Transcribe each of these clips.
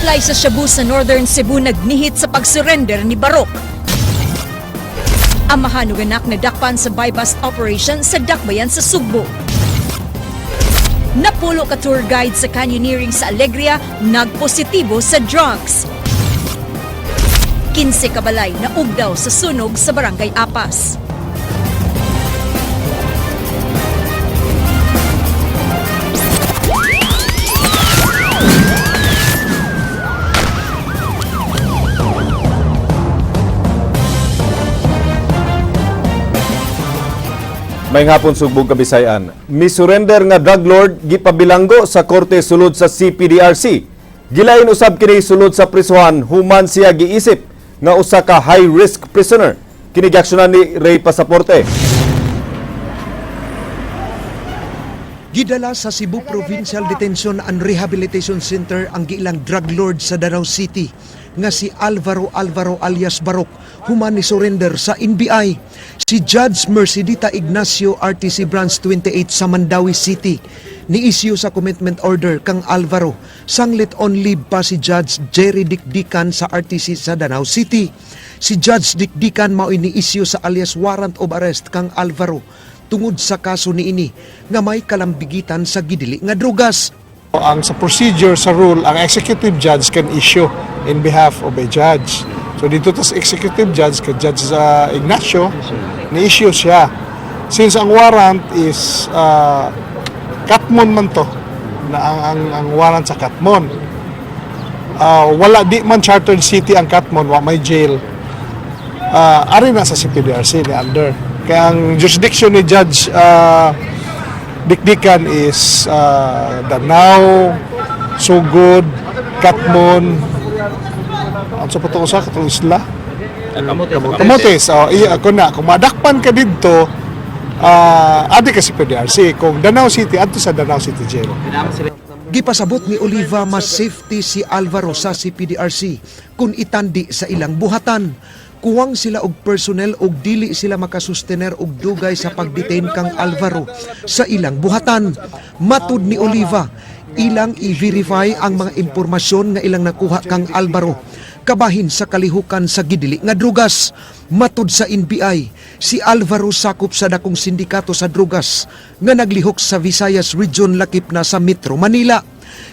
Supply sa Shabu sa Northern Cebu nagnihit sa pag-surrender ni Barok. Amahan ug anak na dakpan sa buy-bust operation sa Dakbayan sa Sugbo. Napulo ka tour guide sa canyoneering sa Alegria nagpositibo sa drugs. 15 kabalay na ugdaw sa sunog sa Barangay Apas. May hapon sugbog Kabisayan. Misurrender nga drug lord gipabilanggo sa korte sulod sa CPDRC. Gilain usab kini sulod sa prisuhan human siya giisip nga usa ka high risk prisoner. Kini giaksyonan ni Ray Pasaporte. Gidala sa Cebu Provincial Detention and Rehabilitation Center ang giilang drug lord sa Danau City nga si Alvaro alias Barok human ni surrender sa NBI. Si Judge Mercedita Ignacio RTC Branch 28 sa Mandawi City ni-issue sa commitment order kang Alvaro. Sanglit on leave pa si Judge Jerry Dikdikan sa RTC sa Danau City. Si Judge Dikdikan mao ni-issue sa alias warrant of arrest kang Alvaro tungod sa kaso niini nga may kalambigitan sa gidili nga drugas. Ang sa procedure sa rule, ang executive judge can issue in behalf of a judge. So dito tas executive judge, ka Judge Ignacio, ni-issue siya. Since ang warrant is Katmon man to, na ang warrant sa Katmon. Wala di man chartered city ang Katmon, wa may jail. Ari na sa CPDRC ni under. Kaya ang jurisdiction ni Judge Dikdikan is Danau, Sugod, Katmon, ang sa patong usa katong isla. Camotes. Ako na, kung madakpan ka dito, adi ka si PDRC. Kung Danau City, adto sa Danau City Jail. Gipasabot ni Oliva mas safety si Alvaro sa CPDRC kung itandi sa ilang buhatan. Kuwang sila og personnel og dili sila makasustener og dugay sa pagdetain kang Alvaro sa ilang buhatan. Matud ni Oliva, ilang i-verify ang mga impormasyon nga ilang nakuha kang Alvaro kabahin sa kalihukan sa gidili nga drugas. Matud sa NBI, si Alvaro sakop sa dakong sindikato sa drugas nga naglihok sa Visayas Region lakip na sa Metro Manila.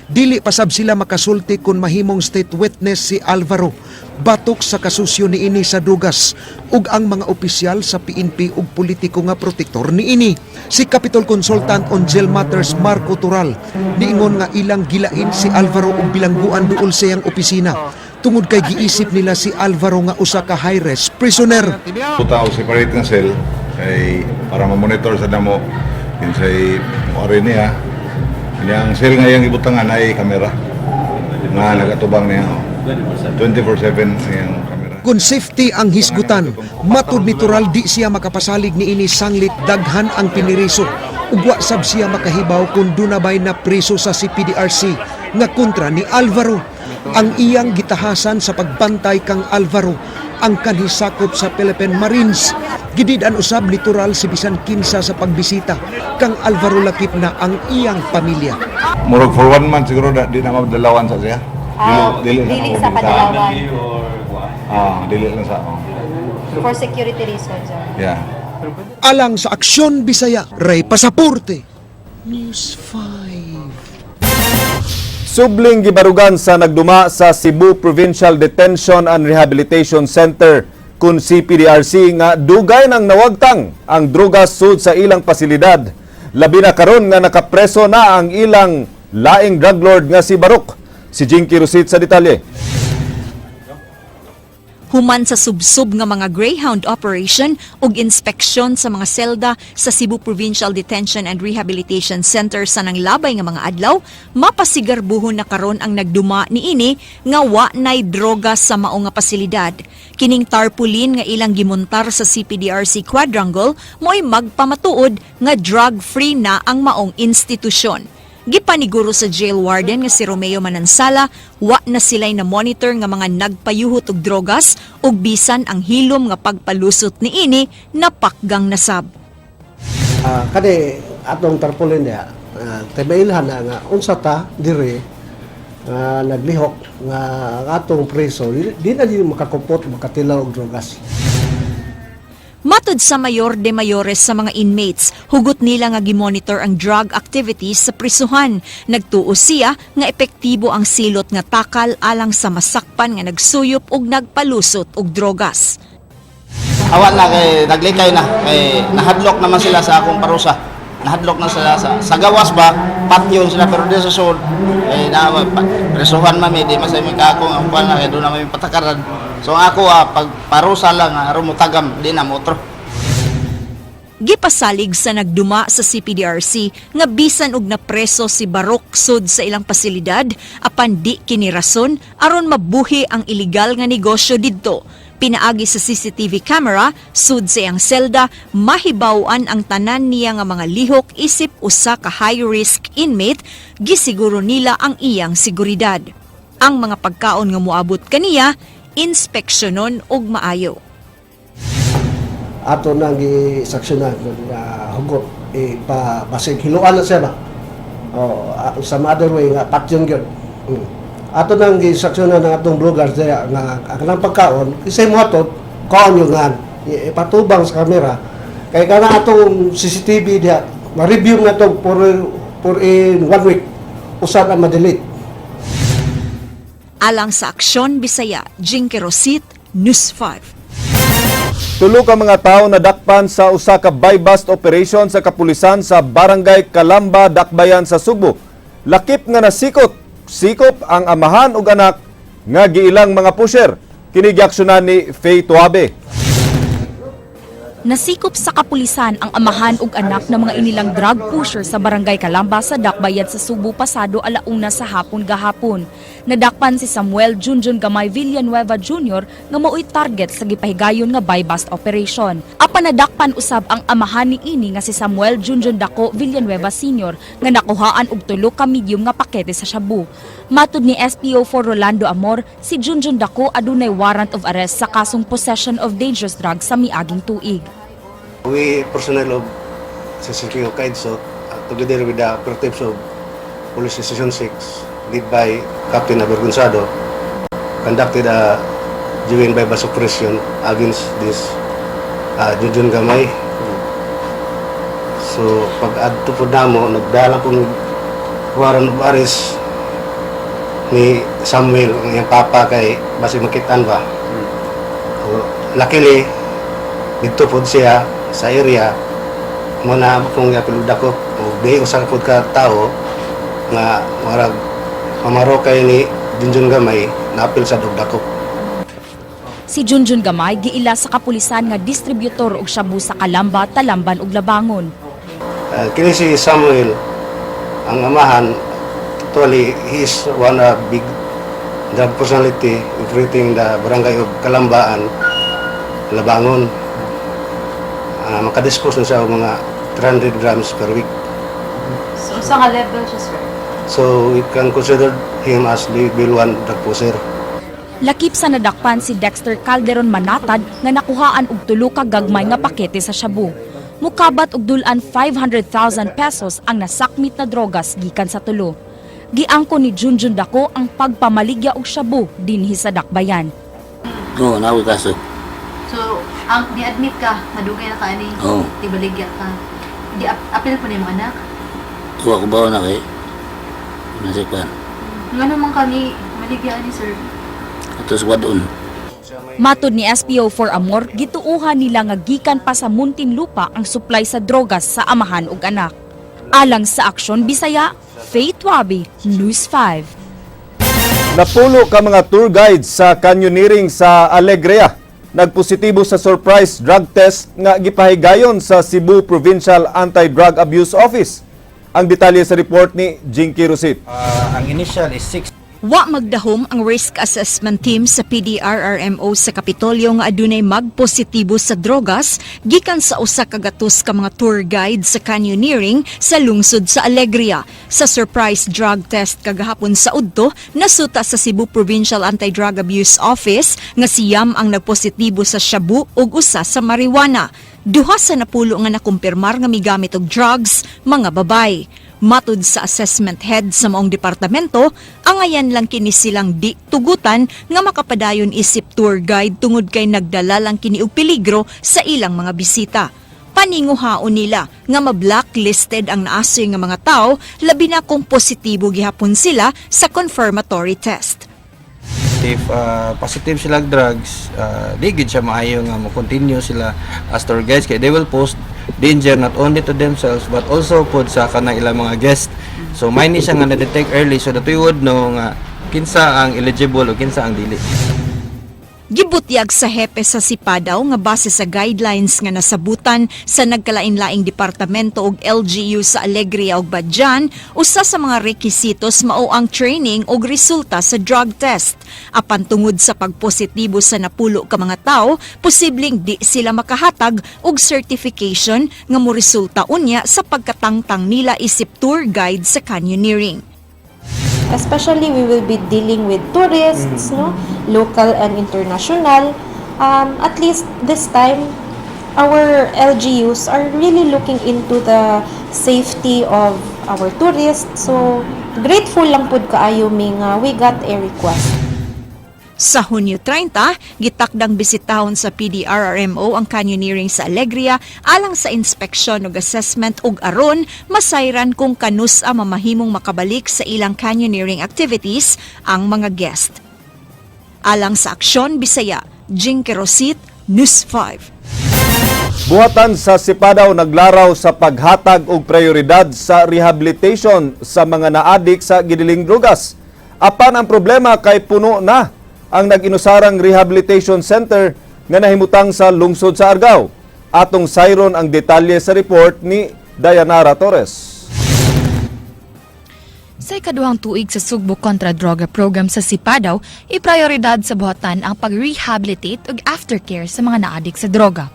Dili pasab sila makasulti kung mahimong state witness si Alvaro batok sa kasusyo ni ini sa drugas ug ang mga opisyal sa PNP ug politiko nga protektor ni ini. Si Capitol Consultant on Jail Matters Marco Tural niingon nga ilang gilain si Alvaro ug bilangguan duol sa iyang opisina tungod kay giisip nila si Alvaro nga usa ka high risk prisoner. Puta o separate nga cell ay para ma-monitor sa damo kinsay moari niya. Yang cell nga yang ibutangan ay kamera nga nagatubang niya 24/7 yang kamera. Kung safety ang hisgutan, matud ni Tural di siya makapasalig ni ini sanglit daghan ang piniriso. Ugwa sab siya makahibaw kung dunabay na priso sa CPDRC nga kontra ni Alvaro. Ang iyang gitahasan sa pagbantay kang Alvaro ang kanhisakop sa Philippine Marines. Gididan usab ni Tural si bisan kinsa sa pagbisita kang Alvaro lakip na ang iyang pamilya. Murag for 1 month siguro di na mabdalawan sa siya. Dili sa padalawan. Dili lang sa. For security reasons. Yeah. Alang sa Aksyon Bisaya, Ray Pasaporte. News 5. Subling gibarugan sa nagduma sa Cebu Provincial Detention and Rehabilitation Center kun CPDRC nga dugay nang nawagtang ang drugas sud sa ilang pasilidad. Labi na karon nga nakapreso na ang ilang laing drug lord nga si Barok. Si Jinky Rusit sa detalye. Human sa subsub nga mga Greyhound operation ug inspeksyon sa mga selda sa Cebu Provincial Detention and Rehabilitation Center sa nanglabay nga mga adlaw, mapasigarbuhon na karon ang nagduma niini nga wa nay droga sa mao nga pasilidad. Kining tarpaulin nga ilang gimontar sa CPDRC Quadrangle mo'y magpamatuod nga drug-free na ang maong institusyon. Gipaniguro sa jail warden nga si Romeo Manansala, wa na sila'y na monitor nga mga nagpayuhot og drogas ug bisan ang hilom nga pagpalusot ni ini napakgang nasab. Kani atong tarpaulin niya, timailhan na nga unsa ta dire naglihok nga ang atong preso di na din makakupot makatilaw og drogas. Matod sa Mayor de Mayores sa mga inmates, hugot nila nga gimonitor ang drug activities sa prisuhan. Nagtuo siya nga epektibo ang silot nga takal alang sa masakpan nga nagsuyop ug nagpalusot og drogas. Awan na kay naglikay na kay nahadlok naman sila sa akong parusa. Nahadlok na sila sa gawas ba patyon sila pero di sa sud eh na presuhan mami di masay magkaako ang kuan na kay do na may patakaran. So ako pag parusa lang aron mo tagam di na motro. Gipasalig sa nagduma sa CPDRC nga bisan og napreso si Barok sud sa ilang pasilidad apan di kini rason aron mabuhi ang illegal nga negosyo didto. Pinaagi sa CCTV camera, sud sa iyang selda, mahibawan ang tanan niya nga mga lihok isip usa ka high-risk inmate, gisiguro nila ang iyang seguridad. Ang mga pagkaon nga moabot kaniya, inspeksyonon og maayo. Ato nang gisaksyonan nga hugot basig hiluan na siya ba. Sa mother way nga patyon gyud. Ato nang gisaksyonan ng atong bloggers diya nga ang pagkaon isay mo ato kaon yung nga ipatubang sa kamera kay kana atong CCTV diya ma-review na to for in 1 week usa na ma-delete. Alang sa Aksyon Bisaya, Jinky Rosit, News 5. Tulo ka mga tao na dakpan sa usa ka buy-bust operation sa kapulisan sa Barangay Calamba, Dakbayan sa Subo. Lakip nga nasikop ang amahan ug anak nga giilang mga pusher. Kini giaksyonan ni Faye Tuabe. Nasikop sa kapulisan ang amahan ug anak ng mga inilang drug pusher sa Barangay Calamba sa Dakbayan sa Subo pasado alauna sa hapon gahapon. Nadakpan si Samuel Junjun Gamay Villanueva Jr. nga mao'y target sa gipahigayon nga buy-bust operation. Apan nadakpan usab ang amahan ni ini nga si Samuel Junjun Dako Villanueva Sr. nga nakuhaan og 3 ka medium nga pakete sa shabu. Matud ni SPO4 Rolando Amor, si Junjun Dako adunay warrant of arrest sa kasong possession of dangerous drugs sa miaging tuig. We personnel of CCPO Kaidso together with the operatives of Police Station 6 led by Captain Abergonzado conducted a joint buy-bust operation against this Junjun Gamay. So pag adto po namo nagdala pong warrant of arrest ni Samuel ang iyang papa kay basi makitaan ba. So, luckily dito po siya sa area muna kung napiluda ko o di usa pod ka tao nga marag mamarokay ni Junjun Gamay napil sa dugdako. Si Junjun Gamay giila sa kapulisan nga distributor og shabu sa Calamba, Talamban ug Labangon. Kini si Samuel ang amahan actually he is one of big drug personality operating the barangay of Kalambaan, Labangon. Makadispose na siya ng mga 300 grams per week. So, sa nga level siya, sir? So, we can consider him as level 1 drug poser. Lakip sa nadakpan si Dexter Calderon Manatad nga nakuhaan og 3 ka gagmay nga pakete sa shabu. Mukabat og dulan 500,000 pesos ang nasakmit na drogas gikan sa tulo. Giangko ni Junjun Dako ang pagpamaligya og shabu dinhi sa Dakbayan. Oo, nawi kaso. So, ang ni-admit ka, madugay na ka ani, tibaligya ka. Apil po na yung anak? Tuwa ko ba na kay? Nasikpan. Nga naman ka ni maligya ani, sir? Atos wadon. Matod ni SPO4 Amor, gituuhan nila nga gikan pa sa Muntinlupa ang supply sa drogas sa amahan ug anak. Alang sa Aksyon Bisaya, Faith Wabi, News 5. Napulo ka mga tour guides sa canyoneering sa Alegria. Nagpositibo sa surprise drug test nga gipahigayon sa Cebu Provincial Anti-Drug Abuse Office. Ang detalye sa report ni Jinky Rosit. Ang initial is 6. Wa magdahom ang risk assessment team sa PDRRMO sa Kapitolyo nga adunay magpositibo sa drogas gikan sa usa ka gatos ka mga tour guide sa canyoneering sa lungsod sa Alegria. Sa surprise drug test kagahapon sa Udto, nasuta sa Cebu Provincial Anti-Drug Abuse Office nga siyam ang nagpositibo sa shabu ug usa sa marijuana. Duha sa napulo nga nakumpirmar nga migamit og drugs, mga babay. Matud sa assessment head sa maong departamento, angayan lang kini silang di tugutan nga makapadayon isip tour guide tungod kay nagdala lang kini og peligro sa ilang mga bisita. Paninguhaon nila nga ma-blacklisted ang naasoy nga mga tao labi na kung positibo gihapon sila sa confirmatory test. If positive sila drugs, di gid siya maayo nga mo continue sila as tour guides kay they will pose danger not only to themselves but also pod sa kanang ilang mga guests. So may ni siya nga na-detect early so that we would know nga kinsa ang eligible o kinsa ang dili. Gibutyag sa hepe sa Sipadaw nga base sa guidelines nga nasabutan sa nagkalain-laing departamento ug LGU sa Alegria ug Badjan, usa sa mga rekisitos mao ang training ug resulta sa drug test. Apan tungod sa pagpositibo sa napulo ka mga tao, posibleng di sila makahatag og certification nga moresulta unya sa pagkatangtang nila isip tour guide sa canyoneering. Especially we will be dealing with tourists, no, local and international. At least this time, our LGUs are really looking into the safety of our tourists. So grateful lang pud kaayo mi nga we got a request. Sa Hunyo 30, gitakdang bisitahon sa PDRRMO ang canyoneering sa Alegria alang sa inspeksyon ug assessment ug aron masayran kung kanus a mamahimong makabalik sa ilang canyoneering activities ang mga guest. Alang sa Aksyon Bisaya, Jing Kerosit, News 5. Buhatan sa Sipadaw naglaraw sa paghatag og prioridad sa rehabilitation sa mga naadik sa gidiling drugas. Apan ang problema kay puno na ang nag-inusarang rehabilitation center nga nahimutang sa lungsod sa Argao. Atong sayron ang detalye sa report ni Dayanara Torres. Sa ikaduhang tuig sa Sugbo kontra droga program sa Sipadaw, iprioridad sa buhatan ang pag-rehabilitate ug aftercare sa mga naadik sa droga.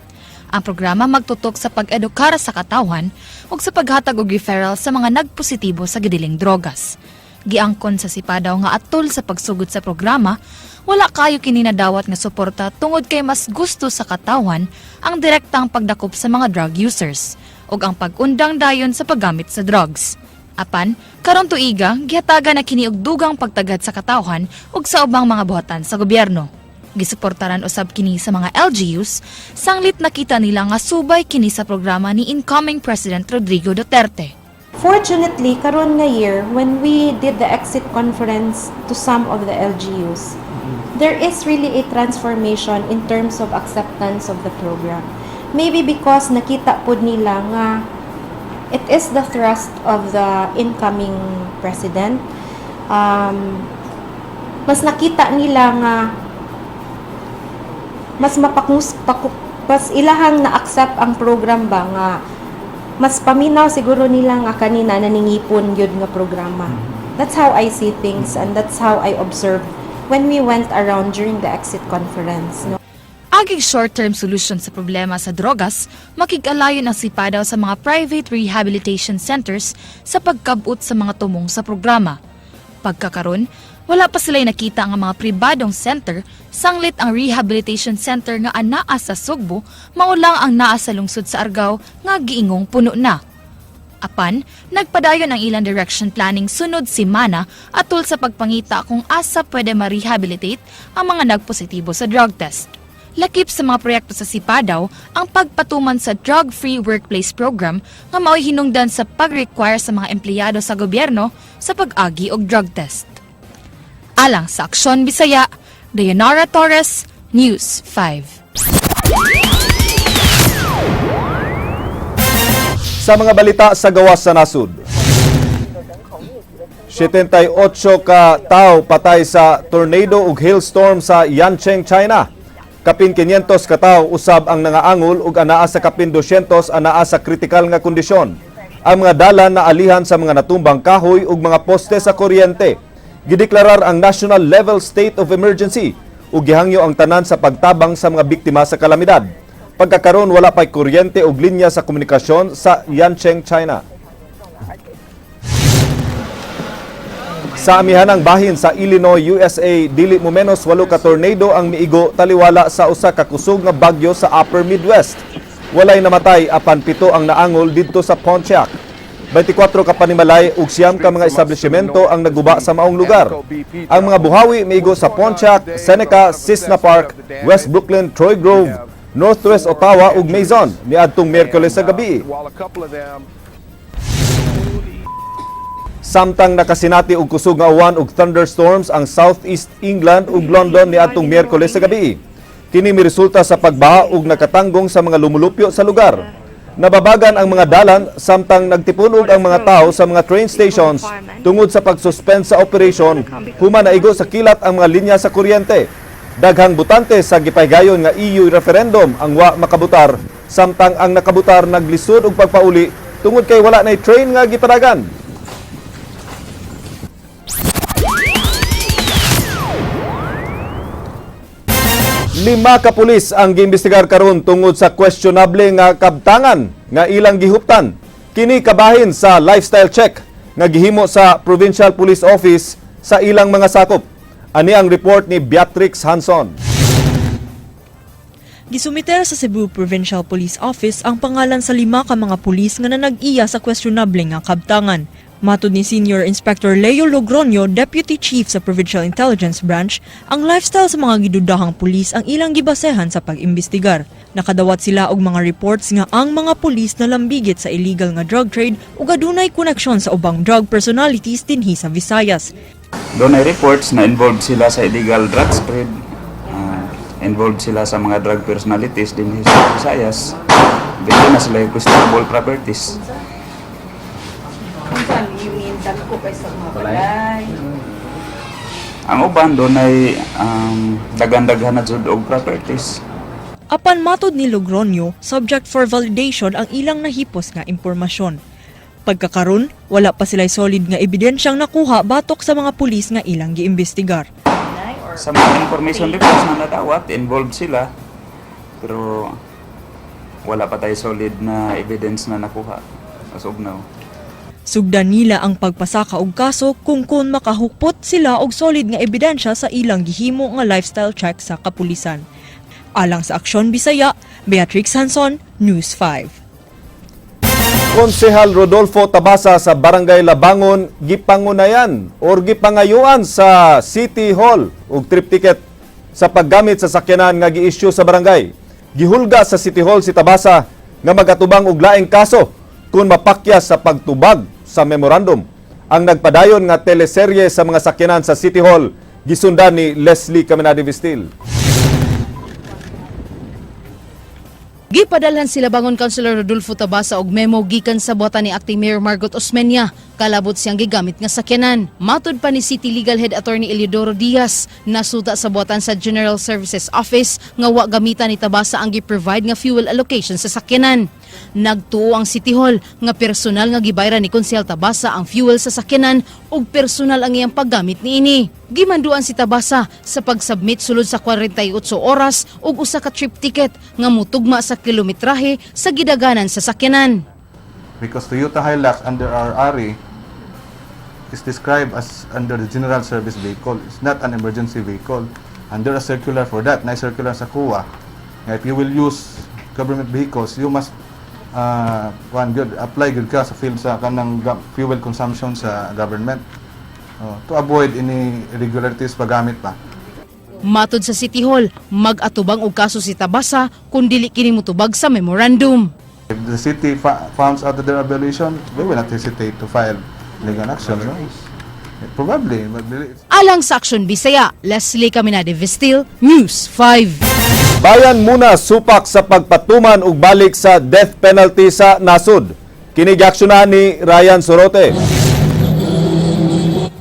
Ang programa magtutok sa pag-edukar sa katawan ug sa paghatag og referral sa mga nagpositibo sa gidiling drogas. Giangkon sa Sipadaw nga atol sa pagsugod sa programa, wala kayo kininadawat nga suporta tungod kay mas gusto sa katawan ang direktang pagdakop sa mga drug users ug ang pag-undang dayon sa paggamit sa drugs. Apan, karon tuiga, gihataga na kini og dugang pagtagad sa katawan ug sa ubang mga buhatan sa gobyerno. Gisuportaran usab kini sa mga LGUs, sanglit nakita nila nga subay kini sa programa ni incoming President Rodrigo Duterte. Fortunately, karon nga year, when we did the exit conference to some of the LGUs, there is really a transformation in terms of acceptance of the program. Maybe because nakita po nila nga it is the thrust of the incoming president. Mas nakita nila nga mas mas ilahang na-accept ang program ba nga mas paminaw siguro nila nga kanina naningipon yun nga programa. That's how I see things and that's how I observed when we went around during the exit conference. No? Aging short-term solution sa problema sa drogas, makig-alayon ang Sipadaw sa mga private rehabilitation centers sa pagkabut sa mga tumong sa programa. Pagkakaron, wala pa sila'y nakita ang mga pribadong center, sanglit ang rehabilitation center nga anaa sa Sugbo, maulang ang naa sa lungsod sa Argao nga giingong puno na. Apan, nagpadayon ang ilang direction planning sunod semana atol sa pagpangita kung asa pwede ma-rehabilitate ang mga nagpositibo sa drug test. Lakip sa mga proyekto sa Sipadaw ang pagpatuman sa drug-free workplace program nga mao'y hinungdan sa pag-require sa mga empleyado sa gobyerno sa pag-agi og drug test. Alang sa Aksyon Bisaya, Dayanara Torres, News 5. Sa mga balita sa gawas sa nasud. 78 ka tao patay sa tornado ug hailstorm sa Yancheng, China. Kapin 500 ka tao usab ang nangaangol ug anaa sa kapin 200 anaa sa kritikal nga kondisyon. Ang mga dalan na alihan sa mga natumbang kahoy ug mga poste sa kuryente. Gideklarar ang national level state of emergency ug gihangyo ang tanan sa pagtabang sa mga biktima sa kalamidad. Pagkakaroon wala pay kuryente ug linya sa komunikasyon sa Yancheng, China. Sa amihanang bahin sa Illinois, USA, dili mo menos 8 ka tornado ang miigo taliwala sa usa ka kusog nga bagyo sa Upper Midwest. Walay namatay apan 7 ang naangol didto sa Pontiac. 24 ka panimalay ug siyam ka mga establishmento ang naguba sa maong lugar. Ang mga buhawi miigo sa Pontiac, Seneca, Cisna Park, West Brooklyn, Troy Grove, Northwest Ottawa ug Maison niadtong Miyerkules sa gabi. Samtang nakasinati og kusog nga uwan ug thunderstorms ang Southeast England ug London niadtong Miyerkules sa gabi. Kini miresulta sa pagbaha ug nakatanggong sa mga lumulupyo sa lugar. Nababagan ang mga dalan samtang nagtipunog ang mga tao sa mga train stations tungod sa pagsuspend sa operation human naigo sa kilat ang mga linya sa kuryente. Daghang butante sa gipaygayon nga EU referendum ang wa makabutar samtang ang nakabutar naglisod og pagpauli tungod kay wala nay train nga gipadagan. Lima ka pulis ang giimbestigar karon tungod sa questionable nga kabtangan nga ilang gihuptan. Kini kabahin sa lifestyle check nga gihimo sa Provincial Police Office sa ilang mga sakop. Ani ang report ni Beatrix Hanson. Gisumiter sa Cebu Provincial Police Office ang pangalan sa 5 ka mga pulis nga nanag-iya sa questionable nga kabtangan. Matud ni Senior Inspector Leo Logroño, Deputy Chief sa Provincial Intelligence Branch, ang lifestyle sa mga gidudahang pulis ang ilang gibasehan sa pag-imbestigar. Nakadawat sila og mga reports nga ang mga pulis na lambigit sa illegal nga drug trade ug adunay koneksyon sa ubang drug personalities dinhi sa Visayas. Doon ay reports na involved sila sa illegal drug trade, involved sila sa mga drug personalities dinhi sa Visayas. Bigyan na sila yung questionable properties. Ang uban doon ay dagan-daghan na jud og properties. Apan matud ni Logroño, subject for validation ang ilang nahipos nga impormasyon. Pagkakaron, wala pa sila'y solid nga ebidensyang nakuha batok sa mga pulis nga ilang giimbestigar. Sa mga information reports na nadawat, involved sila, pero wala pa tayo solid na evidence na nakuha as of now. Sugdan nila ang pagpasaka og kaso kung makahukpot sila og solid nga ebidensya sa ilang gihimo nga lifestyle check sa kapulisan. Alang sa Aksyon Bisaya, Beatrix Hanson, News 5. Konsehal Rodolfo Tabasa sa Barangay Labangon gipangunayan or gipangayuan sa City Hall og trip ticket sa paggamit sa sakyanan nga gi-issue sa barangay. Gihulga sa City Hall si Tabasa nga magatubang og laing kaso kung mapakyas sa pagtubag sa memorandum. Ang nagpadayon nga teleserye sa mga sakyanan sa City Hall gisundan ni Leslie Caminade Vistil. Gipadalhan sila Bangon Councilor Rodolfo Tabasa og memo gikan sa buhatan ni Acting Mayor Margot Osmeña kalabot siyang gigamit nga sakyanan. Matud pa ni City Legal Head Attorney Eliodoro Diaz, nasuta sa buhatan sa General Services Office nga wa gamitan ni Tabasa ang gi-provide nga fuel allocation sa sakyanan. Nagtuo ang City Hall nga personal nga gibayran ni Konsehal Tabasa ang fuel sa sakyanan ug personal ang iyang paggamit niini. Gimanduan si Tabasa sa pag-submit sulod sa 48 oras ug usa ka trip ticket nga mutugma sa kilometrahe sa gidaganan sa sakyanan. Because Toyota Hilux under our ARI is described as under the general service vehicle. It's not an emergency vehicle. Under a circular for that, na circular sa CUA, if you will use government vehicles, you must apply good ka sa field sa kanang fuel consumption sa government to avoid any irregularities paggamit pa. Matod sa City Hall, mag-atubang og kaso si Tabasa kung dili kini motubag sa memorandum. If the city founds out their evaluation, they will not hesitate to file legal action. No? Probably. Alang sa Aksyon Bisaya, Leslie Caminade Vistil, News 5. Bayan muna supak sa pagpatuman ug balik sa death penalty sa nasud. Kini giaksyonan ni Ryan Sorote.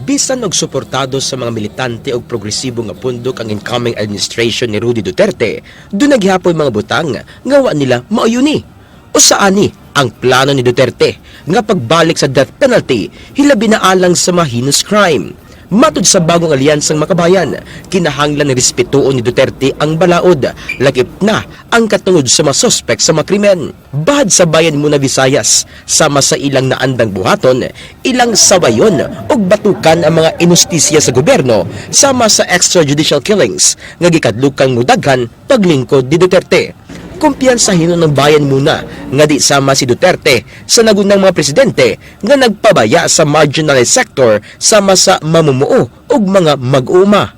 Bisan og suportado sa mga militante og progresibo nga pundok ang incoming administration ni Rudy Duterte, doon naghihapoy mga butang nga wa nila maayuni. O saani ang plano ni Duterte nga pagbalik sa death penalty hilabi na alang sa mga heinous crime. Matud sa bagong alyansang makabayan, kinahanglan ni respetuon ni Duterte ang balaod, lagip na ang katungod sa mga sospek sa mga krimen. Bahad sa bayan muna Visayas, sama sa ilang naandang buhaton, ilang sabayon o batukan ang mga inustisya sa gobyerno, sama sa extrajudicial killings, nga gikadlukang mudaghan paglingkod ni Duterte. Kumpiyansahin ng bayan muna nga di sama si Duterte sa nagunang mga presidente nga nagpabaya sa marginalized sector sama sa mamumuo ug mga mag-uma.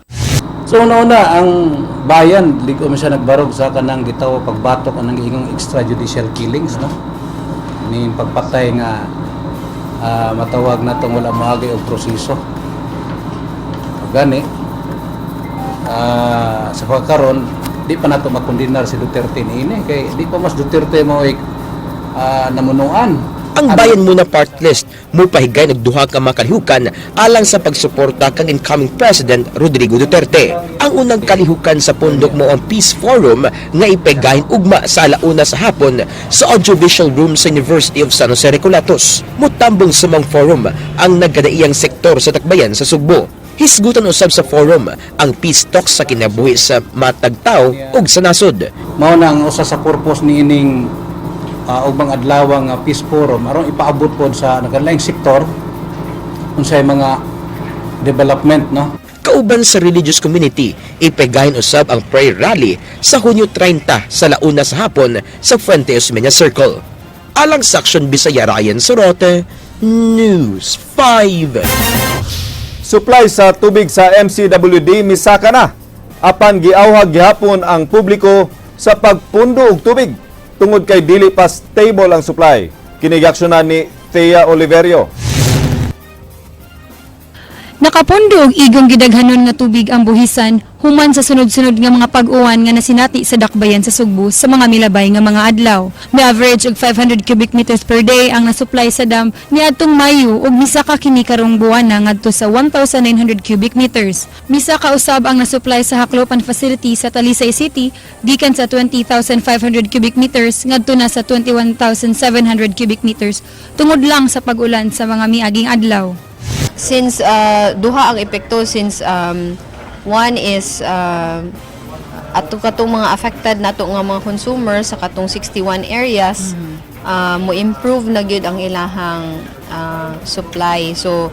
So una-una ang bayan di ko siya nagbarog sa kanang gitaw pagbatok anang ingong extrajudicial killings no. Ni pagpatay nga matawag natong wala maagi og proseso. Gani sa pagkaron di pa nato makondinar si Duterte niini kay di pa mas Duterte mo namunuan. Ang bayan muna part list mo pahigay nagduha ka makalihukan alang sa pagsuporta kang incoming President Rodrigo Duterte. Ang unang kalihukan sa pundok mo ang Peace Forum nga ipegahin ugma sa alauna sa hapon sa Audiovisual Room sa University of San Jose Recolatos. Mutambong sumang forum ang nagkadaiyang sektor sa Tacbayan sa Sugbo. Hisgutan usab sa forum ang peace talks sa kinabuhi sa matag tao ug sa nasod. Mao nang usa sa purpose niining ubang adlawang peace forum aron ipaabot pod sa nagkalaing sektor unsay mga development no. Kauban sa religious community, ipegahin usab ang prayer rally sa Hunyo 30 sa launa sa hapon sa Fuente Osmeña Circle. Alang sa Aksyon Bisaya, Ryan Sorote, News 5. Supply sa tubig sa MCWD misaka na. Apan giawhag gihapon ang publiko sa pagpundo og tubig tungod kay dili pa stable ang supply. Kinigaksyonan ni Thea Oliverio. Nakapondo og igong gidaghanon nga tubig ang buhisan human sa sunod-sunod nga mga pag-uwan nga nasinati sa dakbayan sa Sugbo sa mga milabay nga mga adlaw. May average og 500 cubic meters per day ang nasupply sa dam niadtong Mayo ug misa ka kini karong buwan na ngadto sa 1,900 cubic meters. Misa ka usab ang nasupply sa Haklopan facility sa Talisay City gikan sa 20,500 cubic meters ngadto na sa 21,700 cubic meters tungod lang sa pag-ulan sa mga miaging adlaw. Since duha ang epekto since one is ato katong mga affected nato nga mga consumers sa katong 61 areas mo improve na gyud ang ilahang supply. So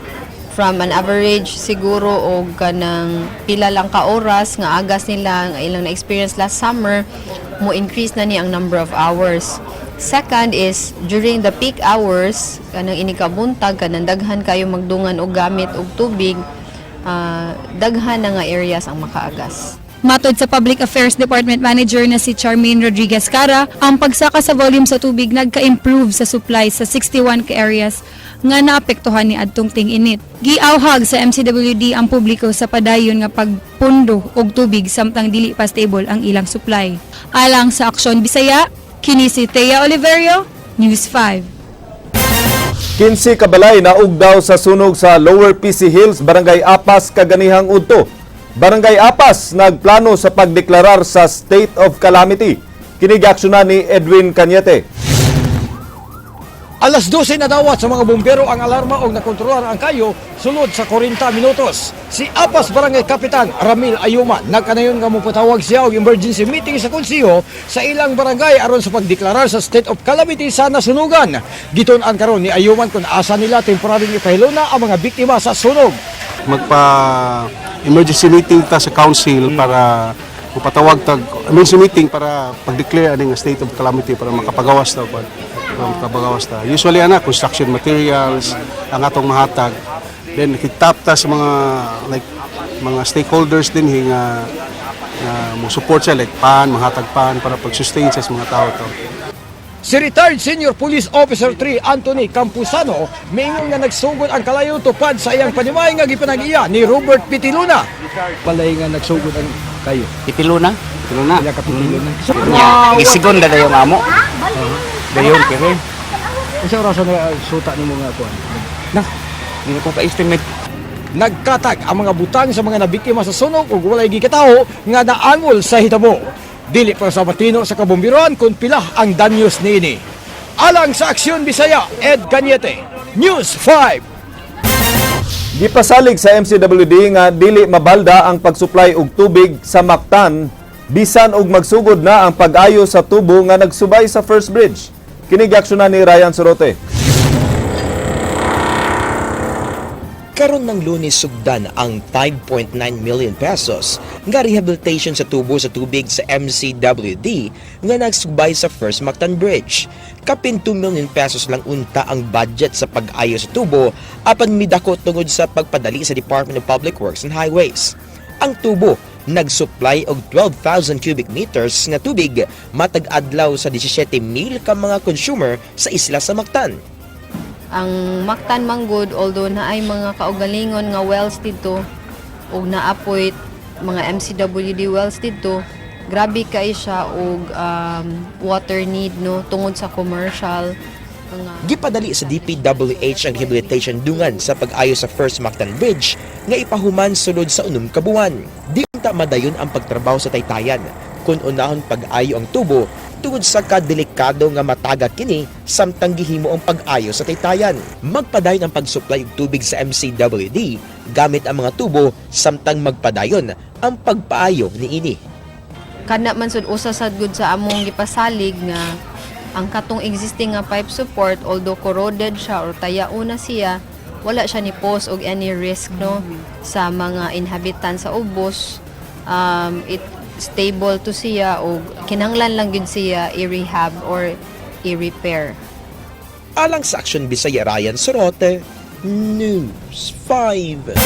from an average siguro og kanang pila lang ka oras nga agas nila nga ilang na experience last summer mo increase na ni ang number of hours. Second is during the peak hours kanang inikabuntag kanang daghan kayo magdungan og gamit og tubig daghan na nga areas ang makaagas. Matod sa Public Affairs Department Manager na si Charmaine Rodriguez Cara, ang pagsaka sa volume sa tubig nagka-improve sa supply sa 61 ka areas nga naapektuhan ni adtong ting-init. Giawhag sa MCWD ang publiko sa padayon nga pagpundo og tubig samtang dili pa stable ang ilang supply. Alang sa Aksyon Bisaya, kini si Thea Oliverio, News 5. 15 kabalay na ugdaw sa sunog sa Lower PC Hills, Barangay Apas, Kaganihang Udto. Barangay Apas nagplano sa pagdeklarar sa state of calamity. Kinigaksyonan ni Edwin Cañete. Alas 12 na dawat sa mga bumbero ang alarma o nakontrolar ang kayo sulod sa 40 minutos. Si Apas Barangay Kapitan Ramil Ayuma nagkanayon nga mopatawag siya og emergency meeting sa konseho sa ilang barangay aron sa pagdeklarar sa state of calamity sa nasunugan. Gitun-an karon ni Ayuman kung asa nila temporaryong ipahiluna ang mga biktima sa sunog. Magpa-emergency meeting ta sa council para mupatawag tag emergency meeting para pag-declare aning state of calamity para makapagawas ta pa. Usually construction materials ang atong mahatag. Then kitap ta sa mga stakeholders din nga mo support sa like mahatag pan para pag-sustain sa mga tao to. Si retired Senior Police Officer 3 Anthony Campusano mingon nga nagsugod ang kalayo tupad sa iyang panimay nga gipanag-iya ni Robert Pitiluna. Palay nga nagsugod ang kayo. Pitiluna? Pitiluna. Iya ka Pitiluna. Isigon na dayo nga mo. Dayon kere. Isa oras na suta ni mga kuan. Na, hindi ko ka-estimate. Nagkatag ang mga butang sa mga nabiktima sa sunog ug walay gikataho nga naangol sa hitabo. Dili pa sa matino sa kabombiroan kung pila ang danyos niini. Alang sa Aksyon Bisaya, Ed Cañete, News 5. Gipasalig sa MCWD nga dili mabalda ang pagsupply og tubig sa Mactan bisan og magsugod na ang pag-ayo sa tubo nga nagsubay sa First Bridge. Kinigaksyonan ni Ryan Sorote. Karon ng Lunes sugdan ang 5.9 million pesos nga rehabilitation sa tubo sa tubig sa MCWD nga nagsubay sa First Mactan Bridge. Kapin 2 million pesos lang unta ang budget sa pag-ayo sa tubo apan midako tungod sa pagpadali sa Department of Public Works and Highways. Ang tubo nag-supply og 12,000 cubic meters nga tubig matag adlaw sa 17,000 ka mga consumer sa isla sa Mactan. Ang Mactan Manggod, although na ay mga kaugalingon nga wells dito ug naapoy mga MCWD wells dito, grabe kay siya og water need no tungod sa commercial. Gipadali sa DPWH ang rehabilitation dungan sa pag-ayo sa First Mactan Bridge nga ipahuman sulod sa 6 ka buwan. Di unta madayon ang pagtrabaho sa taytayan kun unahon pag-ayo ang tubo tungod sa kadelikado nga matagak kini samtang gihimo ang pag-ayo sa taytayan. Magpadayon ang pag-supply og tubig sa MCWD gamit ang mga tubo samtang magpadayon ang pagpaayo niini. Kana man sud usa sad gud sa among gipasalig nga ang katong existing nga pipe support, although corroded siya or tayauna siya, wala siya ni pose og any risk no sa mga inhabitants sa ubos. It stable to siya o kinahanglan lang gud siya i-rehab or i-repair. Alang sa Aksyon Bisaya, Ryan Sorote, News 5.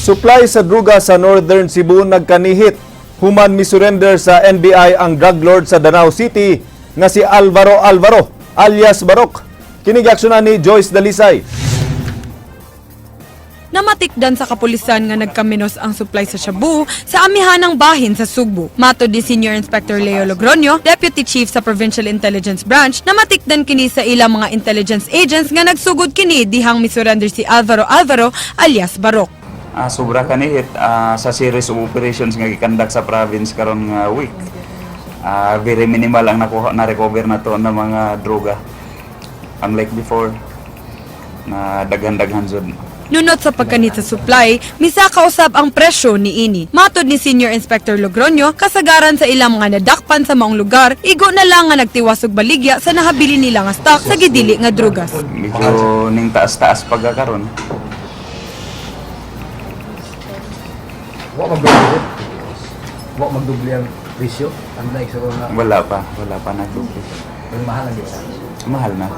Supply sa druga sa Northern Cebu nagkanihit. Human misurrender sa NBI ang drug lord sa Danau City nga si Alvaro alias Barok. Kinigaksyonan ni Joyce Dalisay. Namatikdan sa kapulisan nga nagkaminos ang supply sa shabu sa amihanang bahin sa Sugbo. Matod ni Senior Inspector Leo Logronio, Deputy Chief sa Provincial Intelligence Branch, namatikdan kini sa ilang mga intelligence agents nga nagsugod kini dihang misurrender si Alvaro alias Barok. Sobra kanihit sa series of operations nga gikandak sa province karon nga week. Very minimal ang na-recover na to ng mga droga. Unlike before, na daghan-daghan jud. Nunot sa pagkanit sa supply, misaka usab ang presyo ni ini. Matod ni Senior Inspector Logronio, kasagaran sa ilang mga nadakpan sa maong lugar, igo na lang nga nagtiwas og baligya sa nahabili nila nga stock sa gidili nga drugas. Medyo ning taas-taas pagkakaroon. Wa magdubli ang presyo. Wala pa nagdubli. Mahal na Mahal na.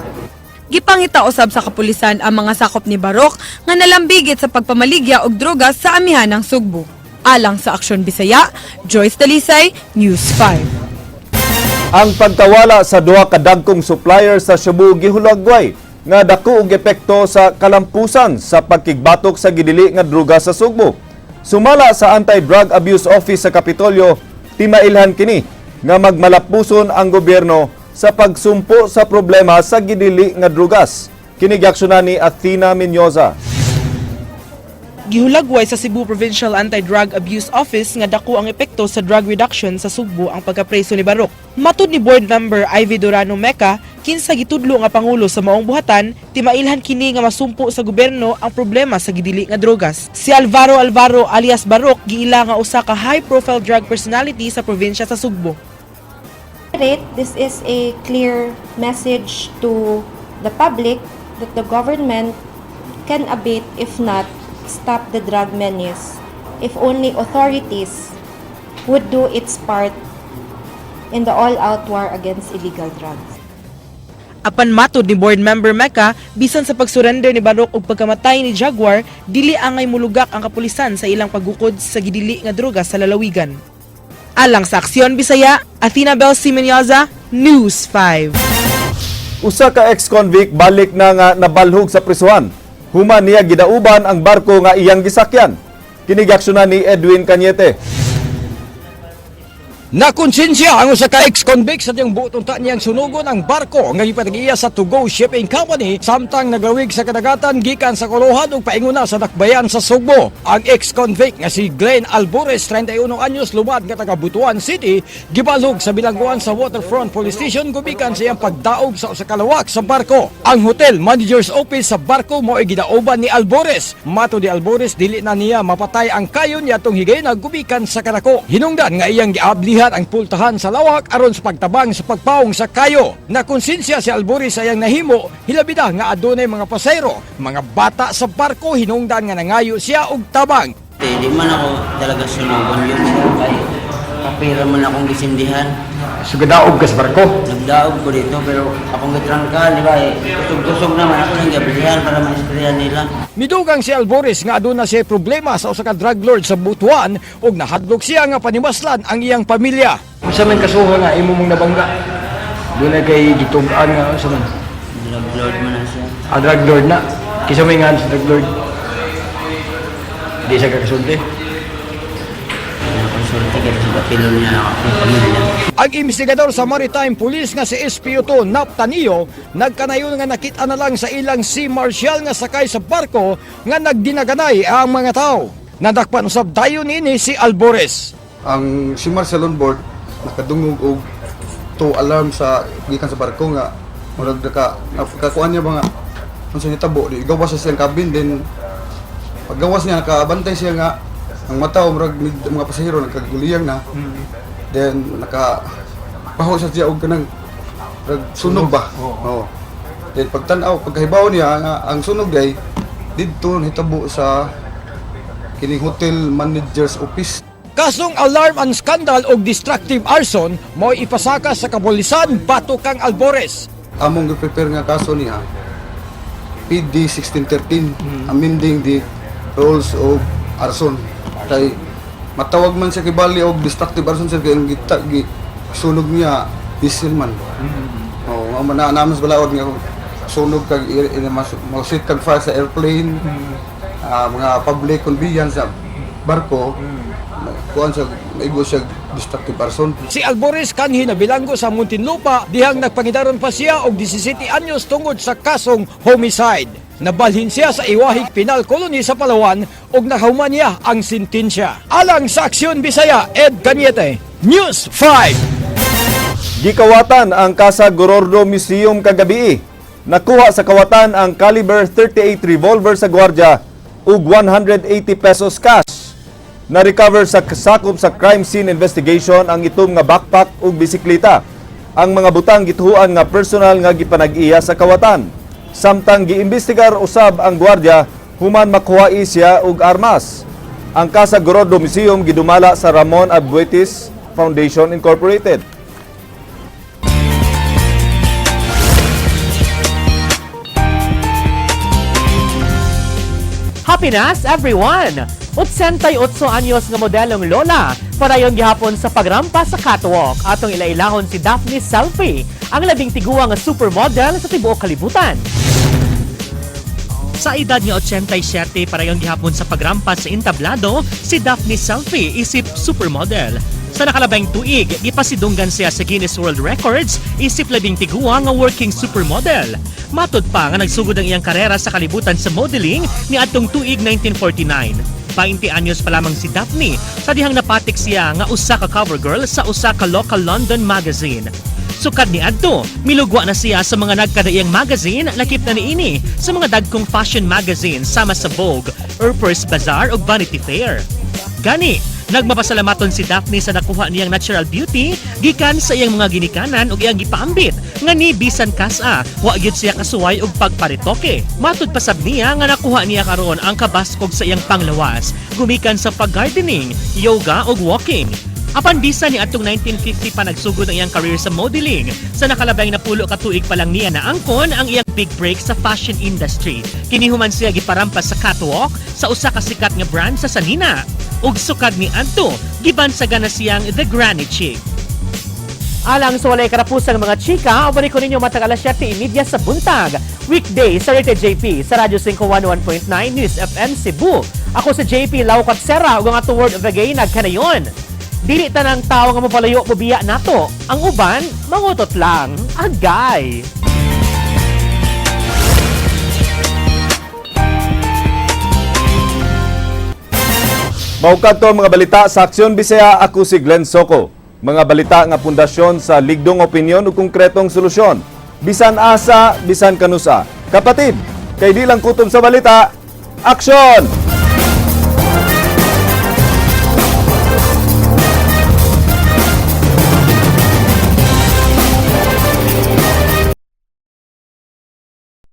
Gipangita usab sa kapulisan ang mga sakop ni Barok nga nalambigit sa pagpamaligya og drogas sa amihanang Sugbo. Alang sa Aksyon Bisaya, Joyce Dalisay, News 5. Ang pagkawala sa duha ka dagkong supplier sa shabu gihulagway nga dako og epekto sa kalampusan sa pagkigbatok sa gidili nga droga sa Sugbo. Sumala sa Anti-Drug Abuse Office sa Kapitolyo, timailhan kini nga magmalapuson ang gobyerno sa pagsumpo sa problema sa gidili nga drugas. Kinigaksyonan ni Athena Menyoza. Gihulagway sa Cebu Provincial Anti-Drug Abuse Office nga dako ang epekto sa drug reduction sa Sugbo ang pagkapreso ni Barok. Matud ni Board Member Ivy Durano Meca, kinsa gitudlo nga pangulo sa maong buhatan, timailhan kini nga masumpo sa gobyerno ang problema sa gidili nga drogas. Si Alvaro alias Barok giila nga usa ka high-profile drug personality sa probinsya sa Sugbo. This is a clear message to the public that the government can abate, if not stop the drug menace, if only authorities would do its part in the all-out war against illegal drugs. Apan matod ni Board Member Meca, bisan sa pagsurrender ni Barok ug pagkamatay ni Jaguar, dili angay mulugak ang kapulisan sa ilang paggukod sa gidili nga droga sa lalawigan. Alang sa Aksyon Bisaya, Athena Belsi Menyoza, News 5. Usa ka ex-convict balik na nga nabalhog sa prisuhan. Human niya gidauban ang barko nga iyang gisakyan. Kinigaksyonan ni Edwin Cañete. Nakonsensya ang usa ka ex-convict sa tiyang buot unta niyang sunugon ang barko nga gipatag-iya sa Tugo Shipping Company samtang naglawig sa kadagatan gikan sa Kolohan ug painguna sa Dakbayan sa Sugbo. Ang ex-convict nga si Glenn Albores, 31 anyos, lumad nga taga Butuan City, gibalhog sa bilangguan sa Waterfront Police Station gumikan sa iyang pagdaog sa usa ka lawak sa barko. Ang Hotel Manager's Office sa barko mao ay gidauban ni Albores. Mato ni Albores, dili na niya mapatay ang kayon niya tong higay na gumikan sa kanako. Hinungdan nga iyang giablihan Ginasihan ang pultahan sa lawak aron sa pagtabang sa pagpaong sa kayo. Nakonsensya si Alboris sayang nahimo, hilabida nga adunay mga pasayro, mga bata sa barko hinungdan nga nangayo siya og tabang. Di man ako talaga sunugon yun siya kay kapira man akong gisindihan. So gadaog ka sa barko? Nagdaog ko dito pero akong gitrangka, di ba kusog-kusog naman ako nang gabrihan para ma-sprayan nila. Midugang si Alboris nga aduna siya problema sa usa ka drug lord sa Butuan ug nahadlok siya nga panimaslan ang iyang pamilya. Unsa man kasuha nga imo mong nabangga? Dunay kay gitugan nga unsa man? Drug lord man na siya. Drug lord na. Kisa may nga sa drug lord. Di siya kakasulti. Konsulti kaya sa batilon niya ang pamilya. Ang investigador sa Maritime Police nga si SP2 Naptanio nagkanayon nga nakita na lang sa ilang Sea Marshal nga sakay sa barko nga nagdinaganay ang mga tao. Nadakpan usab dayon ini si Alboris. Ang si Marcel on board nakadungog og to alarm sa gikan sa barko nga murag nakakuan niya ba nga unsa ni tabo di gawas sa siyang cabin din paggawas niya nakabantay siya nga ang mata murag mga pasahero nagkaguliyang na then paho siya og kanang sunog ba oo then pagtan-aw pagkahibaw niya nga ang sunog day didto nahitabo sa kining hotel manager's office. Kasong alarm and scandal og destructive arson mo ipasaka sa kapulisan batok kang Alboris. Among gi-prepare nga kaso niya PD 1613 amending the rules of arson. Kay matawag man siya kibali og destructive arson sir kay ang sunog niya diesel man. Oh, naman sa balaod nga sunog kag masit kag fire sa airplane, mga public conveyance sa barko. Kuan sa maigo siya destructive arson. Si Alboris kanhi na bilanggo sa Muntinlupa dihang nagpangidaron pa siya og 17 anyos tungod sa kasong homicide. Nabalhin siya sa Iwahig Penal Colony sa Palawan ug nakahuman niya ang sentensya. Alang sa Aksyon Bisaya, Ed Cañete, News 5. Gikawatan ang Casa Gorordo Museum kagabi. Nakuha sa kawatan ang caliber 38 revolver sa gwardiya ug 180 pesos cash. Na-recover sa sakop sa crime scene investigation ang itom nga backpack ug bisikleta. Ang mga butang gituhuan nga personal nga gipanag-iya sa kawatan. Samtang giimbestigar usab ang gwardiya human makuha siya og armas. Ang Casa Gorordo Museum gidumala sa Ramon Abuetis Foundation Incorporated. Happiness, everyone! 88 anyos nga modelong lola padayon gihapon sa pagrampa sa catwalk atong ilailahon si Daphne Selfie, ang labing tiguang nga supermodel sa tibuok kalibutan. Sa edad nga 87 padayon gihapon sa pagrampa sa entablado, si Daphne Selfie isip supermodel. Sa nakalabing tuig, ipasidunggan siya sa Guinness World Records isip labing tiguang nga working supermodel. Matod pa nga nagsugod ang iyang karera sa kalibutan sa modeling ni atong tuig 1949. 20 anyos pa lamang si Daphne sa dihang napatik siya nga usa ka cover girl sa usa ka local London magazine. Sukad ni adto, milugwa na siya sa mga nagkadaiyang magazine, lakip na niini sa mga dagkong fashion magazine sama sa Vogue, Harper's Bazaar ug Vanity Fair. Gani, nagmapasalamaton si Daphne sa nakuha niyang natural beauty gikan sa iyang mga ginikanan ug iyang gipaambit nga ni bisan kasa wa gyud siya kasuway og pagparitoke. Matud pasab niya nga nakuha niya karon ang kabaskog sa iyang panglawas gumikan sa pag-gardening, yoga ug walking. Apan bisan ni atong 1950 pa nagsugod ang iyang career sa modeling. Sa nakalabay na pulo ka tuig pa lang niya naangkon ang iyang big break sa fashion industry. Kinihuman siya giparampas sa catwalk sa usa ka sikat nga brand sa Sanina. Ug sukad ni adto, gibansagan na siyang The Granny Chick. Alang sa walay karapusang mga chika, abalik ko ninyo matag alas 7:30 sa buntag. Weekday sa Rated JP sa Radyo 511.9 News FM Cebu. Ako sa JP Laukat Serra ug ang atong word of the day nagkanayon. Dili tanang tao nga mapalayo bubiya nato. Ang uban, mangutot lang. Agay! Maukad to mga balita sa Aksyon Bisaya, ako si Glenn Soco. Mga balita nga pundasyon sa ligdong opinyon ug konkretong solusyon. Bisan asa, bisan kanusa. Kapatid, kay di lang kutom sa balita, aksyon!